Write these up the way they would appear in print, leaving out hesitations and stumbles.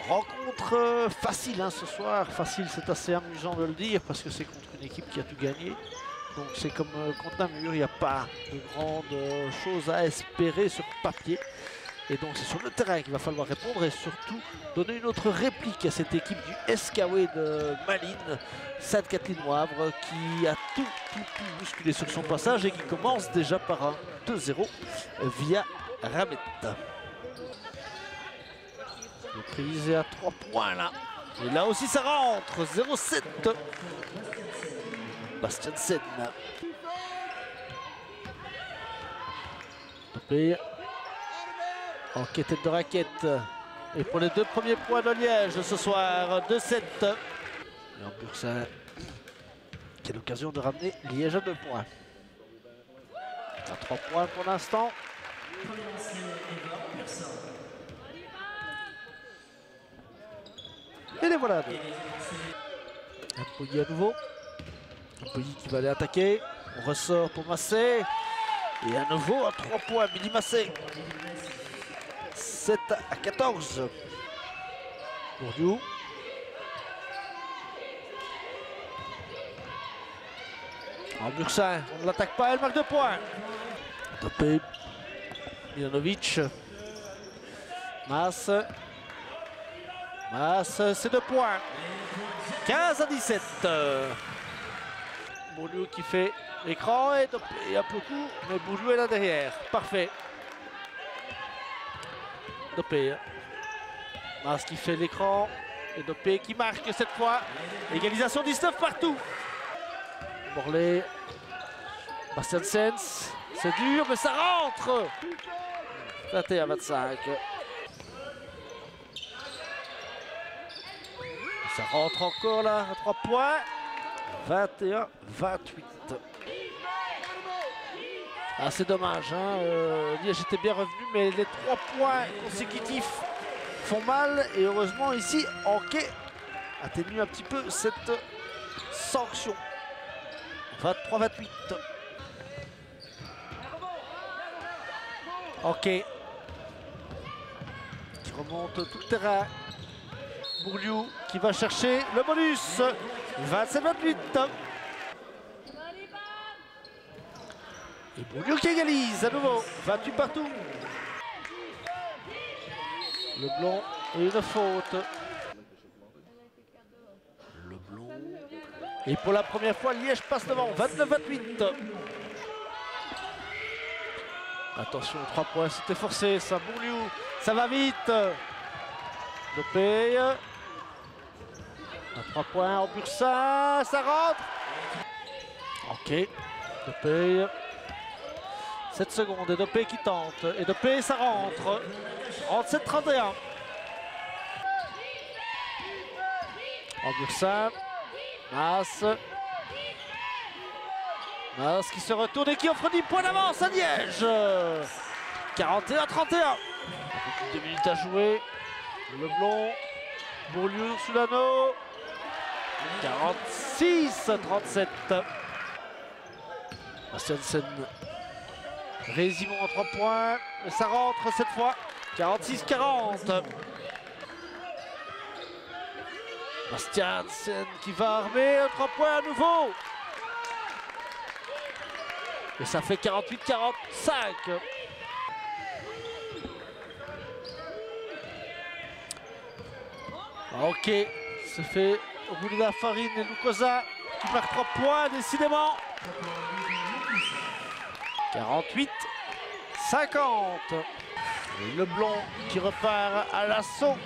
Rencontre facile ce soir, facile, c'est assez amusant de le dire parce que c'est contre une équipe qui a tout gagné. Donc c'est comme contre Namur, il n'y a pas de grandes choses à espérer sur papier. Et donc c'est sur le terrain qu'il va falloir répondre et surtout donner une autre réplique à cette équipe du SKW de Malines, Sainte-Catherine-Wavre, qui a tout bousculé sur son passage et qui commence déjà par un 2-0 via Ramet. Prévisé à 3 points là. Et là aussi ça rentre. 0-7. Bastiansen. Topé. En tête de raquette. Et pour les 2 premiers points de Liège ce soir, 2-7. Et en Bursin, qui a l'occasion de ramener Liège à 2 points. À 3 points pour l'instant. Et les voilà. Empouilly à nouveau. Empouilly qui va aller attaquer. On ressort pour Massé. Et à nouveau à 3 points, Billy Massé. 7-14. Bourdieu. En Bursin, on ne l'attaque pas, elle marque 2 points. Topé. Milanovic. Mas, c'est 2 points. 15-17. Bourdieu qui fait l'écran et un peu court, mais Bourdieu est là derrière. Parfait. Dopé. Mas qui fait l'écran et Dopé qui marque cette fois. Égalisation 19 partout. Borlé. Bastiansen. C'est dur, mais ça rentre. 21-25. Ça rentre encore là à 3 points. 21-28. Ah, c'est dommage. Liège était bien revenu, mais les 3 points consécutifs font mal. Et heureusement, ici, Anquet atténue un petit peu cette sanction. 23-28. Anquet qui remonte tout le terrain. Bourdieu qui va chercher le bonus. 27-28. Et Bourdieu qui égalise à nouveau. 28 partout. Le blond et une faute. Le blond. Et pour la première fois, Liège passe devant. 29-28. Attention, 3 points, c'était forcé. Ça, Bourdieu, ça va vite. Dopé. À 3 points en Bursin. Ça rentre. Ok. Dopé. 7 secondes et Dopé qui tente. Et Dopé, ça rentre. 37-31. En Bursin. Mas. Mas qui se retourne et qui offre 10 points d'avance à Liège. 41-31. 2 minutes à jouer. Leblond. Bourdieu sous l'anneau. 46-37. Bastiansen. Résimon en 3 points. Mais ça rentre cette fois. 46-40. Bastiansen qui va armer. 3 points à nouveau. Et ça fait 48-45. Ok, se fait rouler la farine et Lukosa qui marque 3 points décidément. 48-50. Et Leblond qui repart à l'assaut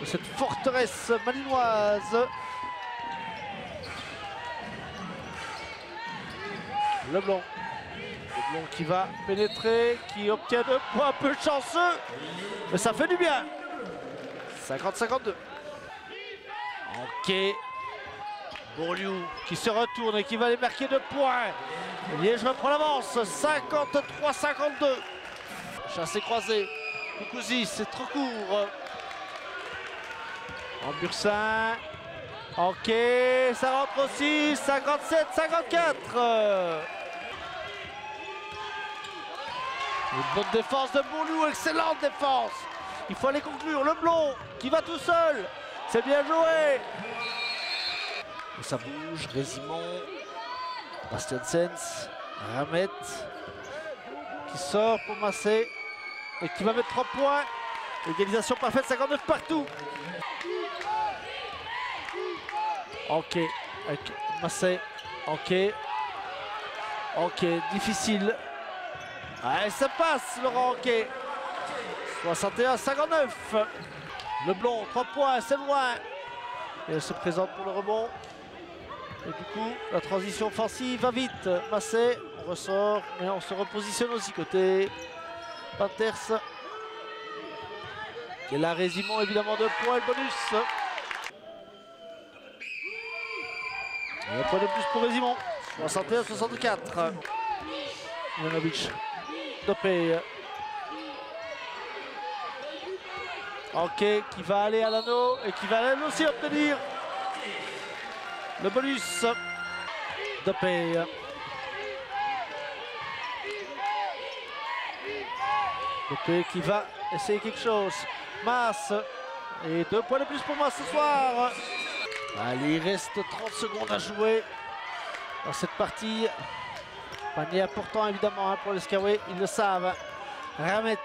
de cette forteresse malinoise. Leblond. Leblond qui va pénétrer, qui obtient 2 points un peu chanceux. Mais ça fait du bien. 50-52. Ok. Bourdieu qui se retourne et qui va aller marquer 2 points. Liège reprend l'avance. 53-52. Chassé croisé. Koukouzi, c'est trop court. En Bursin. Ok, ça rentre aussi. 57-54. Une bonne défense de Bourlou, excellente défense. Il faut aller conclure. Leblond qui va tout seul. C'est bien joué. Et ça bouge. Résimont. Bastiansens. Ramet qui sort pour Massé et qui va mettre 3 points. Égalisation parfaite, 59 partout. Ok, avec Massé. Ok. Ok, difficile. Allez, ça passe, Laurent. Ok. 61-59. Leblond, 3 points, c'est loin. Et elle se présente pour le rebond. Et du coup, la transition offensive va vite. Massé, on ressort, mais on se repositionne aussi côté Panthers. Et là, Résimont, évidemment, 2 points, le bonus. Et un point de plus pour Résimont. 61-64. Ivanovic, dopé. Ok, qui va aller à l'anneau et qui va elle aussi obtenir le bonus. Dopé. Dopé qui va essayer quelque chose. Masse. Et 2 points de plus pour Masse ce soir. Allez, il reste 30 secondes à jouer dans cette partie. Panier important évidemment pour les Skaway, ils le savent. Ramet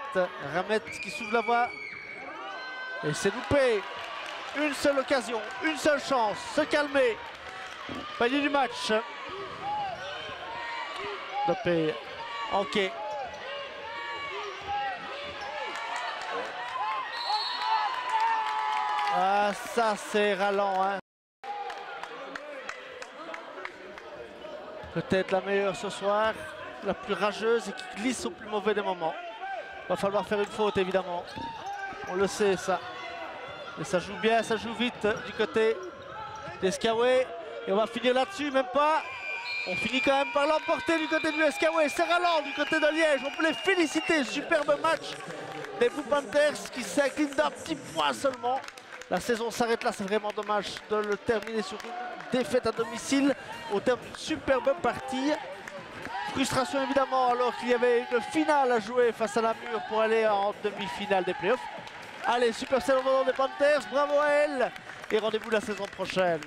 qui s'ouvre la voie. Et c'est loupé. Une seule occasion, une seule chance, se calmer. Panier du match. Dopé. Ok. Ah, ça c'est ralent, hein. Peut-être la meilleure ce soir, la plus rageuse et qui glisse au plus mauvais des moments. Va falloir faire une faute évidemment. On le sait ça. Et ça joue bien, ça joue vite du côté des Skaway. Et on va finir là-dessus, même pas. On finit quand même par l'emporter du côté du Skaway. C'est ralent du côté de Liège. On peut les féliciter. Superbe match des Blue Panthers qui s'inclinent d'un petit point seulement. La saison s'arrête là, c'est vraiment dommage de le terminer sur une défaite à domicile au terme d'une superbe partie. Frustration évidemment alors qu'il y avait une finale à jouer face à Namur pour aller en demi-finale des playoffs. Allez, super saison des Panthers, bravo à elle et rendez-vous la saison prochaine.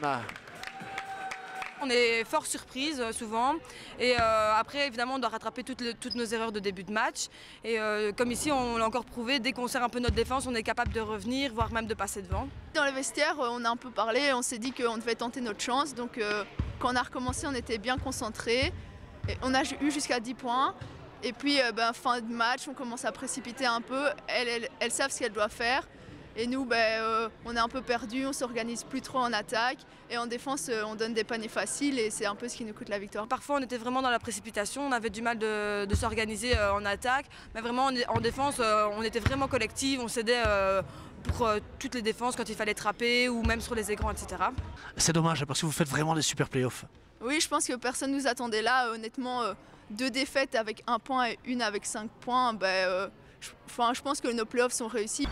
On est fort surprise souvent et après évidemment on doit rattraper toutes nos erreurs de début de match et comme ici on l'a encore prouvé, dès qu'on serre un peu notre défense on est capable de revenir, voire même de passer devant. Dans le vestiaire on a un peu parlé, on s'est dit qu'on devait tenter notre chance donc quand on a recommencé on était bien concentrés, on a eu jusqu'à 10 points et puis fin de match on commence à précipiter un peu, elles savent ce qu'elles doivent faire. Et nous, on est un peu perdus, on ne s'organise plus trop en attaque. Et en défense, on donne des paniers faciles et c'est un peu ce qui nous coûte la victoire. Parfois, on était vraiment dans la précipitation, on avait du mal de s'organiser en attaque. Mais vraiment, en défense, on était vraiment collectifs, on s'aidait pour toutes les défenses quand il fallait trapper ou même sur les écrans, etc. C'est dommage parce que vous faites vraiment des super playoffs. Oui, je pense que personne ne nous attendait là. Honnêtement, 2 défaites avec 1 point et une avec 5 points, je pense que nos playoffs sont réussis.